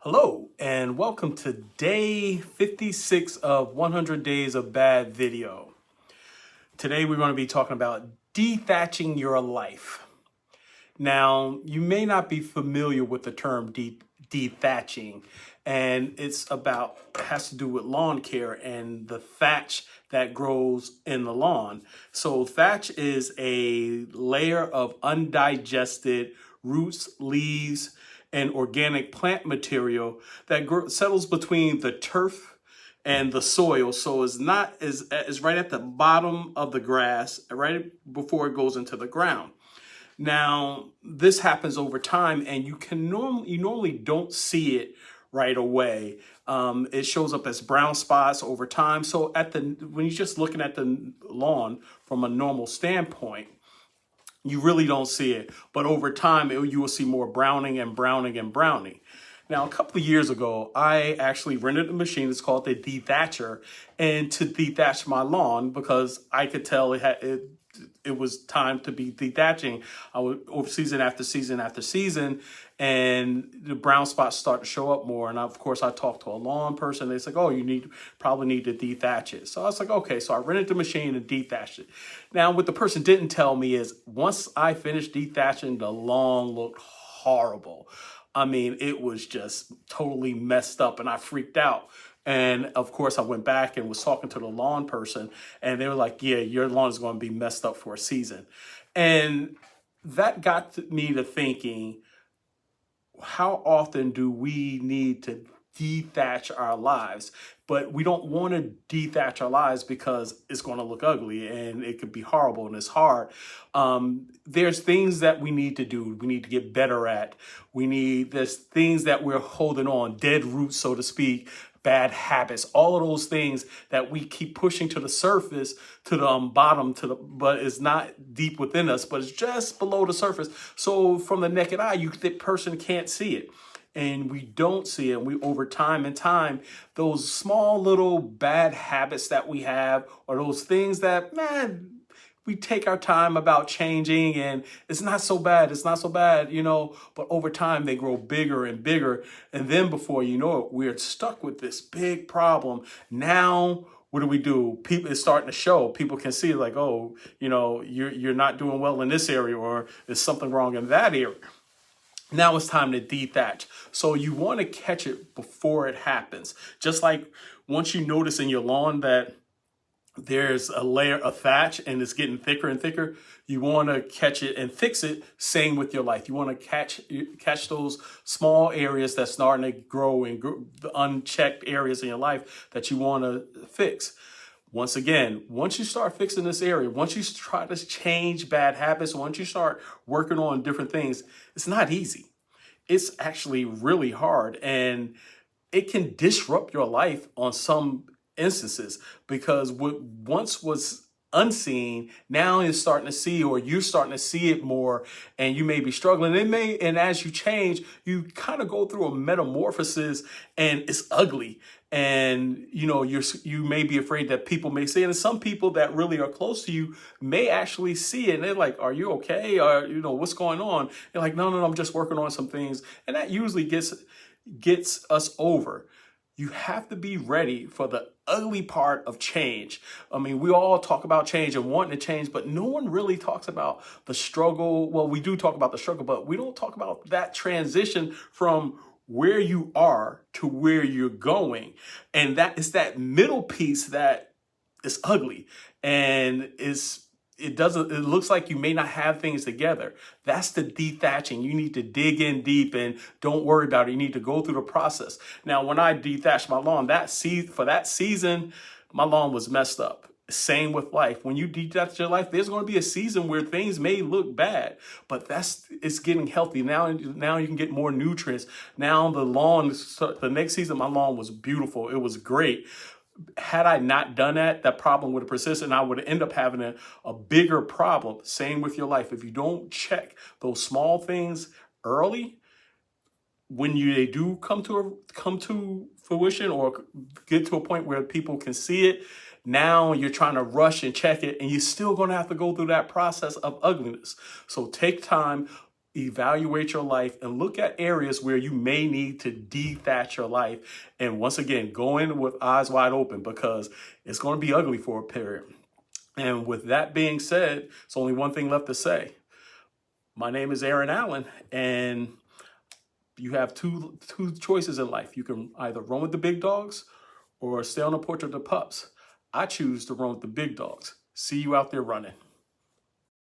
Hello and welcome to day 56 of 100 Days of Bad Video. Today we're going to be talking about dethatching your life. Now, you may not be familiar with the term dethatching, and has to do with lawn care and the thatch that grows in the lawn. So thatch is a layer of undigested roots, leaves, and organic plant material that settles between the turf and the soil. So it's not is right at the bottom of the grass, right before it goes into the ground. Now, this happens over time, and you normally don't see it right away. It shows up as brown spots over time. So when you're just looking at the lawn from a normal standpoint, you really don't see it. But over time, you will see more browning and browning and browning. Now, a couple of years ago, I actually rented a machine. It's called the Dethatcher, and to dethatch my lawn because I could tell it was time to be dethatching. I would over season after season after season, and the brown spots start to show up more. And of course, I talked to a lawn person. They said, "Oh, probably need to dethatch it." So I was like, "Okay." So I rented the machine and dethatched it. Now, what the person didn't tell me is once I finished dethatching, the lawn looked horrible. I mean, it was just totally messed up, and I freaked out. And of course, I went back and was talking to the lawn person, and they were like, "Yeah, your lawn is going to be messed up for a season." And that got me to thinking, how often do we need to dethatch our lives? But we don't want to dethatch our lives because it's going to look ugly and it could be horrible and it's hard. There's things that we need to do. We need to get better at. There's things that we're holding on, dead roots, so to speak, bad habits, all of those things that we keep pushing to the surface, to the bottom, but it's not deep within us, but it's just below the surface. So from the naked eye, the person can't see it. And we don't see it. We over time and time, those small little bad habits that we have, or those things that, man, we take our time about changing, and it's not so bad. It's not so bad, but over time they grow bigger and bigger. And then before you know it, we're stuck with this big problem. Now, what do? People, it's starting to show. People can see like, oh, you're not doing well in this area, or there's something wrong in that area. Now it's time to dethatch. So you want to catch it before it happens. Just like once you notice in your lawn that there's a layer of thatch and it's getting thicker and thicker, you want to catch it and fix it. Same with your life. You want to catch those small areas that's starting to grow and the unchecked areas in your life that you want to fix. Once again, once you start fixing this area, once you try to change bad habits, once you start working on different things, it's not easy. It's actually really hard, and it can disrupt your life on some instances because what once was unseen now is starting to see, or you're starting to see it more, and you may be struggling. And as you change, you kind of go through a metamorphosis, and it's ugly. And you may be afraid that people may see it, and some people that really are close to you may actually see it, and they're like, "Are you okay? Or what's going on?" You're like, "No, I'm just working on some things," and that usually gets us over. You have to be ready for the ugly part of change. I mean, we all talk about change and wanting to change, but no one really talks about the struggle. Well, we do talk about the struggle, but we don't talk about that transition from where you are to where you're going. And that is that middle piece that is ugly, and it looks like you may not have things together. That's the dethatching. You need to dig in deep and don't worry about it. You need to go through the process. Now, when I dethatched my lawn, for that season, my lawn was messed up. Same with life. When you detach your life, there's going to be a season where things may look bad, but it's getting healthy. Now you can get more nutrients. Now the next season, my lawn was beautiful. It was great. Had I not done that problem would have persisted, and I would end up having a bigger problem. Same with your life. If you don't check those small things early, when they do come to fruition or get to a point where people can see it, now you're trying to rush and check it, and you're still going to have to go through that process of ugliness. So take time. evaluate your life and look at areas where you may need to dethatch your life. And once again, go in with eyes wide open, because it's going to be ugly for a period. And with that being said, it's only one thing left to say. My name is Aaron Allen, and you have two choices in life. You can either run with the big dogs or stay on the porch of the pups. I choose to run with the big dogs. See you out there running.